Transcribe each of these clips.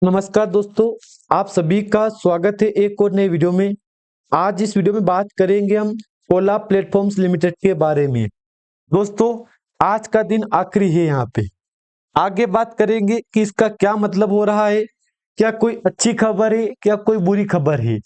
नमस्कार दोस्तों, आप सभी का स्वागत है एक और नए वीडियो में। आज इस वीडियो में बात करेंगे हम ओला प्लेटफॉर्म्स लिमिटेड के बारे में। दोस्तों, आज का दिन आखिरी है यहाँ पे। आगे बात करेंगे कि इसका क्या मतलब हो रहा है, क्या कोई अच्छी खबर है, क्या कोई बुरी खबर है,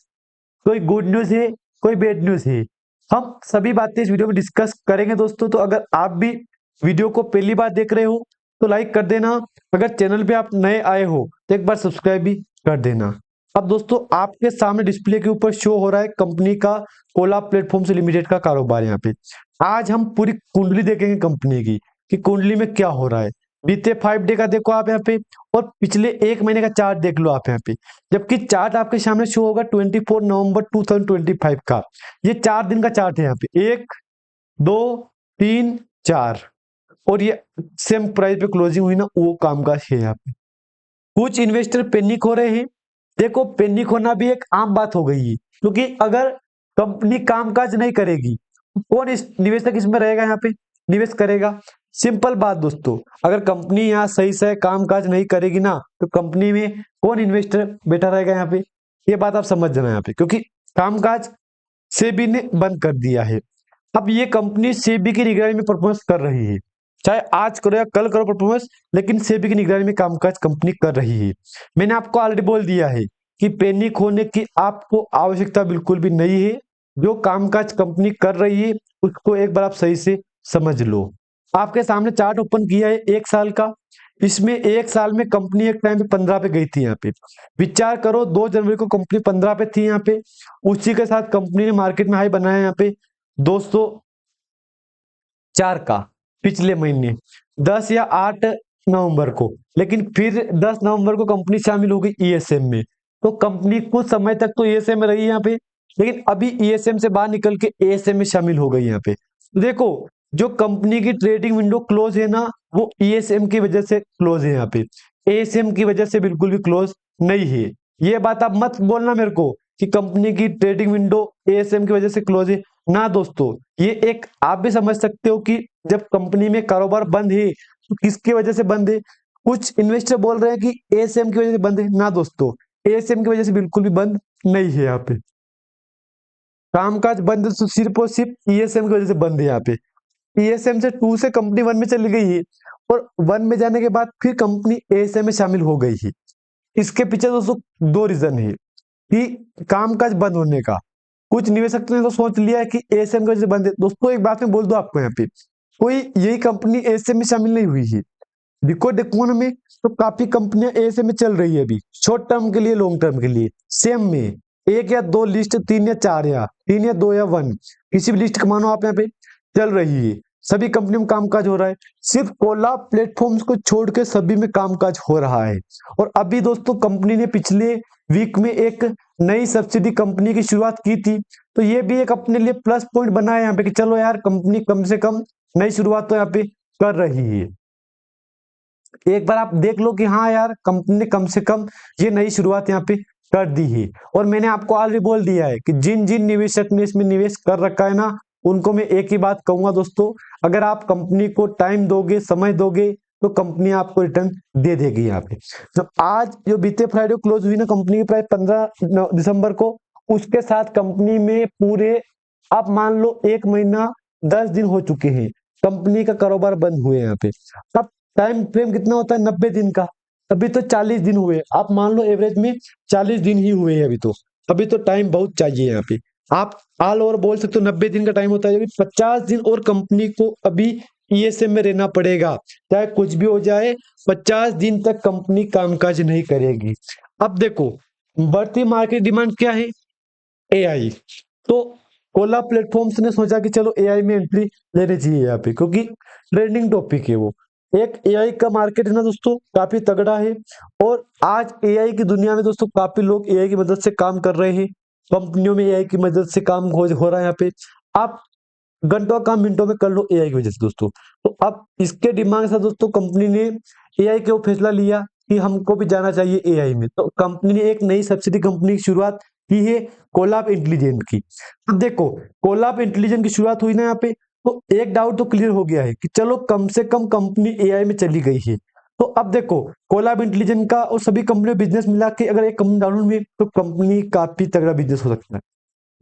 कोई गुड न्यूज है, कोई बैड न्यूज है। हम सभी बातें इस वीडियो में डिस्कस करेंगे दोस्तों। तो अगर आप भी वीडियो को पहली बार देख रहे हो तो लाइक कर देना। अगर चैनल पे आप नए आए हो तो एक बार सब्सक्राइब भी कर देना। अब दोस्तों, आपके सामने डिस्प्ले के ऊपर शो हो रहा है कंपनी का ओला प्लेटफॉर्म्स लिमिटेड का कारोबार। यहाँ पे आज हम पूरी कुंडली देखेंगे कंपनी की कि कुंडली में क्या हो रहा है। बीते 5 डे का देखो आप यहाँ पे, और पिछले एक महीने का चार्ट देख लो आप यहाँ पे। जबकि चार्ट आपके सामने शो होगा 24 नवंबर 2025 का। ये 4 दिन का चार्ट है यहाँ पे, 1, 2, 3, 4। और ये सेम प्राइस पे क्लोजिंग हुई ना, वो काम का है यहाँ पे। कुछ इन्वेस्टर पैनिक हो रहे हैं। देखो, पैनिक होना भी एक आम बात हो गई है, क्योंकि अगर कंपनी कामकाज नहीं करेगी कौन इस निवेशक इसमें रहेगा, यहाँ पे निवेश करेगा। सिंपल बात दोस्तों, अगर कंपनी यहाँ सही से कामकाज नहीं करेगी ना, तो कंपनी में कौन इन्वेस्टर बैठा रहेगा यहाँ पे। ये बात आप समझ जाना यहाँ पे, क्योंकि कामकाज सेबी ने बंद कर दिया है। अब ये कंपनी सेबी की निगरानी में परफॉर्मेंस कर रही है, चाहे आज करो या कल करो परफॉर्मेंस, लेकिन सेबी की निगरानी में कामकाज कंपनी कर रही है। मैंने आपको ऑलरेडी बोल दिया है कि पैनिक होने की आपको आवश्यकता बिल्कुल भी नहीं है। जो कामकाज कंपनी कर रही है उसको एक बार आप सही से समझ लो। आपके सामने चार्ट ओपन किया है 1 साल का। इसमें 1 साल में कंपनी एक टाइम पे 15 पे गई थी यहाँ पे। विचार करो, 2 जनवरी को कंपनी 15 पे थी यहाँ पे। उसी के साथ कंपनी ने मार्केट में हाई बनाया यहाँ पे 204 का, पिछले महीने 10 या 8 नवंबर को। लेकिन फिर 10 नवंबर को कंपनी शामिल हो गई ईएसएम में। तो कंपनी कुछ समय तक तो ईएसएम में रही यहाँ पे, लेकिन अभी ईएसएम से बाहर निकल के एएसएम में शामिल हो गई यहाँ पे। तो देखो, जो कंपनी की ट्रेडिंग विंडो क्लोज है ना, वो ईएसएम की वजह से क्लोज है यहाँ पे। एएसएम की वजह से बिल्कुल भी क्लोज नहीं है। ये बात आप मत बोलना मेरे को कि कंपनी की ट्रेडिंग विंडो एएसएम की वजह से क्लोज है। ना दोस्तों, ये एक आप भी समझ सकते हो कि जब कंपनी में कारोबार बंद है तो किसकी वजह से बंद है। कुछ इन्वेस्टर बोल रहे हैं कि एएसएम की वजह से बंद है। ना दोस्तों, एएसएम की वजह से बिल्कुल भी बंद नहीं है। यहाँ पे कामकाज बंद तो सिर्फ और सिर्फ ईएसएम की वजह से बंद है यहाँ पे। ईएसएम से 2 से कंपनी 1 में चली गई है, और 1 में जाने के बाद फिर कंपनी एएसएम में शामिल हो गई है। इसके पीछे दोस्तों 2 रीजन है कि कामकाज बंद होने का। कुछ निवेशक ने तो सोच लिया है कि एएसएम की वजह से बंद है। दोस्तों, एक बात मैं बोल दूं आपको यहाँ पे, कोई यही कंपनी एएसएम में शामिल नहीं हुई है। रिकॉर्ड इकोनॉमी में तो काफी कंपनियां एएसएम में चल रही है अभी, शॉर्ट टर्म के लिए, लॉन्ग टर्म के लिए। सेम में 1 या 2 लिस्ट, 3 या 4, या 3 या 2 या 1, किसी भी लिस्ट का मानो आप यहाँ पे चल रही है। सभी कंपनी में कामकाज हो रहा है। सिर्फ कोला प्लेटफॉर्म्स को छोड़ के सभी में कामकाज हो रहा है। और अभी दोस्तों, कंपनी ने पिछले वीक में एक नई सब्सिडी कंपनी की शुरुआत की थी। तो ये भी एक अपने लिए प्लस पॉइंट बना है यहाँ पे कि चलो यार, कंपनी कम से कम नई शुरुआत तो यहाँ पे कर रही है। एक बार आप देख लो कि हाँ यार, कंपनी ने कम से कम ये नई शुरुआत यहाँ पे कर दी है। और मैंने आपको ऑलरेडी बोल दिया है कि जिन जिन निवेशक ने इसमें निवेश कर रखा है ना, उनको मैं एक ही बात कहूंगा दोस्तों, अगर आप कंपनी को टाइम दोगे, समय दोगे, तो कंपनी आपको रिटर्न दे देगी यहाँ पे। तो आज जो बीते फ्राइडे क्लोज हुई ना कंपनी की प्राइस 15 दिसंबर को, उसके साथ कंपनी में पूरे आप मान लो 1 महीना 10 दिन हो चुके हैं कंपनी का कारोबार बंद हुए यहाँ पे। अब टाइम फ्रेम कितना होता है, 90 दिन का। अभी तो 40 दिन हुए, आप मान लो एवरेज में 40 दिन ही हुए हैं अभी तो टाइम बहुत चाहिए यहाँ पे। आप ऑल ओवर बोल सकते हो 90 दिन का टाइम होता है, 50 दिन और कंपनी को अभी ईएसएम में रहना पड़ेगा। चाहे कुछ भी हो जाए, 50 दिन तक कंपनी कामकाज नहीं करेगी। अब देखो, बढ़ती मार्केट डिमांड क्या है, एआई। तो ओला प्लेटफॉर्म्स ने सोचा कि चलो एआई में एंट्री लेनी चाहिए यहाँ पे, क्योंकि ट्रेंडिंग टॉपिक है वो। एक एआई का मार्केट है ना दोस्तों, काफी तगड़ा है। और आज एआई की दुनिया में दोस्तों काफी लोग एआई की मदद से काम कर रहे हैं। कंपनियों में एआई की मदद से काम हो रहा है यहाँ पे। आप घंटों का काम मिनटों में कर लो एआई की वजह से दोस्तों। तो अब इसके दिमाग से दोस्तों कंपनी ने एआई के वो फैसला लिया कि हमको भी जाना चाहिए एआई में। तो कंपनी ने एक नई सब्सिडी कंपनी की शुरुआत की है, कोलैब इंटेलिजेंट की। अब देखो, कोलैब इंटेलिजेंट की शुरुआत हुई ना यहाँ पे, तो एक डाउट तो क्लियर हो गया है कि चलो कम से कम कंपनी एआई में चली गई है। तो अब देखो, कोलाब इंटेलिजेंट का और सभी कंपनी बिजनेस मिला के अगर एक कंपनी डालूं में, तो कंपनी काफी तगड़ा बिजनेस हो सकता है।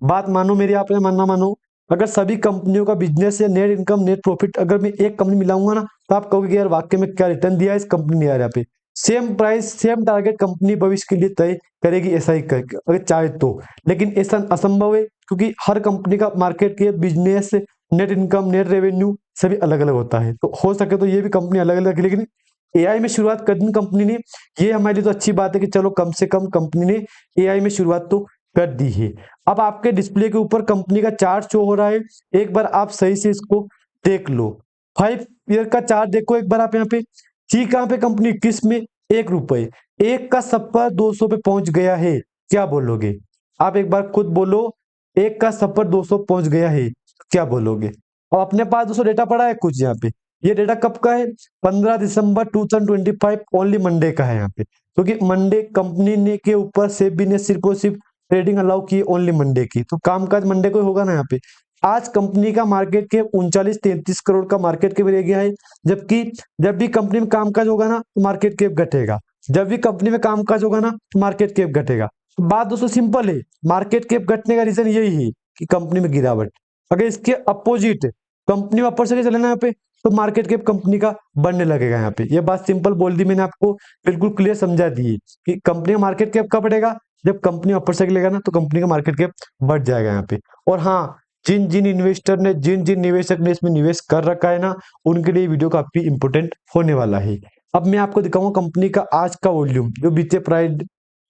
बात मानो मेरी, आप मानना मानो, अगर सभी कंपनियों का बिजनेस या नेट इनकम नेट प्रॉफिट अगर मैं एक कंपनी मिलाऊंगा ना, तो आप कहोगे कि यार वाकई में क्या रिटर्न दिया है इस कंपनी ने यार। यहाँ पे same price same target company भविष्य के लिए तय करेगी, ऐसा ही कर अगर चाहे तो। लेकिन ऐसा असंभव है, क्योंकि हर कंपनी का मार्केट के business net income net revenue सभी अलग अलग होता है। तो हो सके तो ये भी कंपनी अलग अलग है, लेकिन एआई में शुरुआत कर दी कंपनी ने, ये हमारे लिए तो अच्छी बात है कि चलो कम से कम कंपनी ने एआई में शुरुआत तो कर दी है। अब आपके डिस्प्ले के ऊपर कंपनी का चार्ट शो हो रहा है, एक बार आप सही से इसको देख लो। 5 ईयर का चार्ट देखो एक बार आप यहाँ पे। थी कहाँ पे कंपनी, किस में, 1 रुपए, एक का सफर 200 पे पहुंच गया है। क्या बोलोगे आप, एक बार खुद बोलो, एक का सफर 200 पहुंच गया है, क्या बोलोगे। अब अपने पास 200 डेटा पड़ा है कुछ यहाँ पे। ये डेटा कब का है, 15 दिसंबर 2025, ओनली मंडे का है यहाँ पे, क्योंकि मंडे कंपनी ने के ऊपर सेबी ने सिर्फ और सिर्फ ट्रेडिंग अलाउ की ओनली मंडे की, तो कामकाज मंडे को ही होगा ना यहाँ पे। आज कंपनी का मार्केट कैप 39-33 करोड़ का मार्केट कैप रह गया है। जबकि जब भी कंपनी में कामकाज होगा ना, तो मार्केट कैप घटेगा। जब भी कंपनी में कामकाज होगा ना, तो मार्केट कैप घटेगा। तो बात दोस्तों सिंपल है, मार्केट कैप घटने का रीजन यही है कि कंपनी में गिरावट। अगर इसके अपोजिट कंपनी में अपर से चले ना यहाँ पे, तो मार्केट कैप कंपनी का बढ़ने लगेगा यहाँ पे। ये बात सिंपल बोल दी मैंने आपको, बिल्कुल क्लियर समझा दी कि कंपनी का मार्केट कैप कब बढ़ेगा, जब कंपनी अपर साइकिल लेगा ना, तो कंपनी का मार्केट कैप बढ़ जाएगा यहाँ पे। और हाँ, जिन जिन इन्वेस्टर ने जिन जिन निवेशक ने इसमें निवेश कर रखा है ना, उनके लिए वीडियो काफी इंपोर्टेंट होने वाला है। अब मैं आपको दिखाऊंगा कंपनी का आज का वॉल्यूम, जो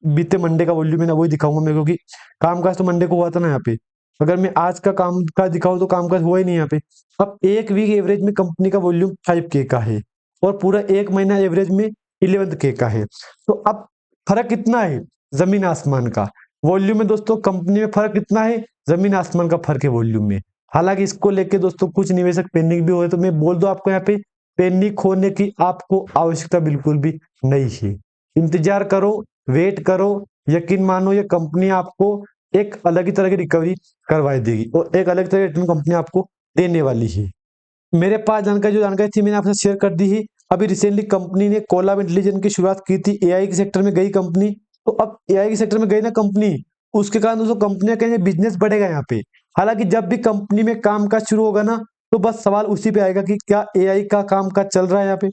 बीते मंडे का वॉल्यूम है ना, वही दिखाऊंगा मैं, क्योंकि कामकाज तो मंडे को हुआ था ना यहाँ पे। अगर मैं आज का कामकाज दिखाऊं तो कामकाज हुआ ही नहीं यहाँ पे। अब एक वीक एवरेज में कंपनी का वॉल्यूम 5K का है, और पूरा एक महीना एवरेज में 11K का है। तो अब फर्क कितना है, जमीन आसमान का। वॉल्यूम में दोस्तों कंपनी में फर्क कितना है, जमीन आसमान का फर्क है वॉल्यूम में। हालांकि इसको लेके दोस्तों कुछ निवेशक पैनिक भी हुए, तो मैं बोल दूं आपको यहाँ पे, पैनिक होने की आपको आवश्यकता बिल्कुल भी नहीं है। इंतजार करो, वेट करो, यकीन मानो ये कंपनी आपको एक अलग ही तरह की रिकवरी करवाई देगी, और एक अलग तरह की रिटर्न कंपनी आपको देने वाली है। मेरे पास जानकारी जो जानकारी थी मैंने आपसे शेयर कर दी है। अभी रिसेंटली कंपनी ने कोलाब इंटेलिजेंस की शुरुआत की थी, एआई के सेक्टर में गई कंपनी। तो अब एआई के सेक्टर में गई ना कंपनी, उसके कारण दोस्तों कंपनियां कहेंगे बिजनेस बढ़ेगा यहाँ पे। हालांकि जब भी कंपनी में कामकाज शुरू होगा ना, तो बस सवाल उसी पे आएगा कि क्या एआई का कामकाज चल रहा है यहाँ पे,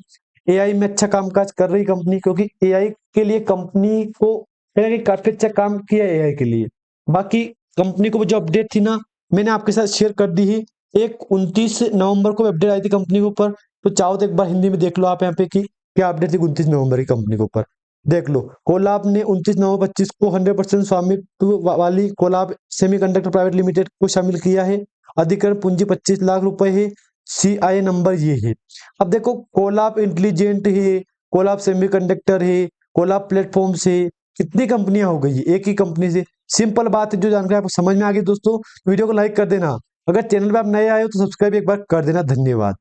एआई में अच्छा कामकाज कर रही कंपनी, क्योंकि एआई के लिए कंपनी को कहीं ना कहीं काफी अच्छा काम किया है एआई के लिए। बाकी कंपनी को जो अपडेट थी ना, मैंने आपके साथ शेयर कर दी है। एक 29 नवंबर को अपडेट आई थी कंपनी के ऊपर। तो चाहो तो एक बार हिंदी में देख लो आप यहाँ पे कि क्या अपडेट थी 29 नवंबर की कंपनी के ऊपर। देख लो, कोलाब ने 29 नवंबर 25 को 100% स्वामित्व वाली कोलाब सेमीकंडक्टर प्राइवेट लिमिटेड को शामिल किया है। अधिकरण पूंजी 25 लाख रुपए है। CI नंबर ये है। अब देखो, कोलाब इंटेलिजेंट है, कोलाब सेमीकंडक्टर है, कोलाब प्लेटफॉर्म्स है, कितनी कंपनियां हो गई है एक ही कंपनी से। सिंपल बात है, जो जानकारी आपको समझ में आ गई दोस्तों, वीडियो को लाइक कर देना। अगर चैनल पे आप नए आए हो तो सब्सक्राइब एक बार कर देना। धन्यवाद।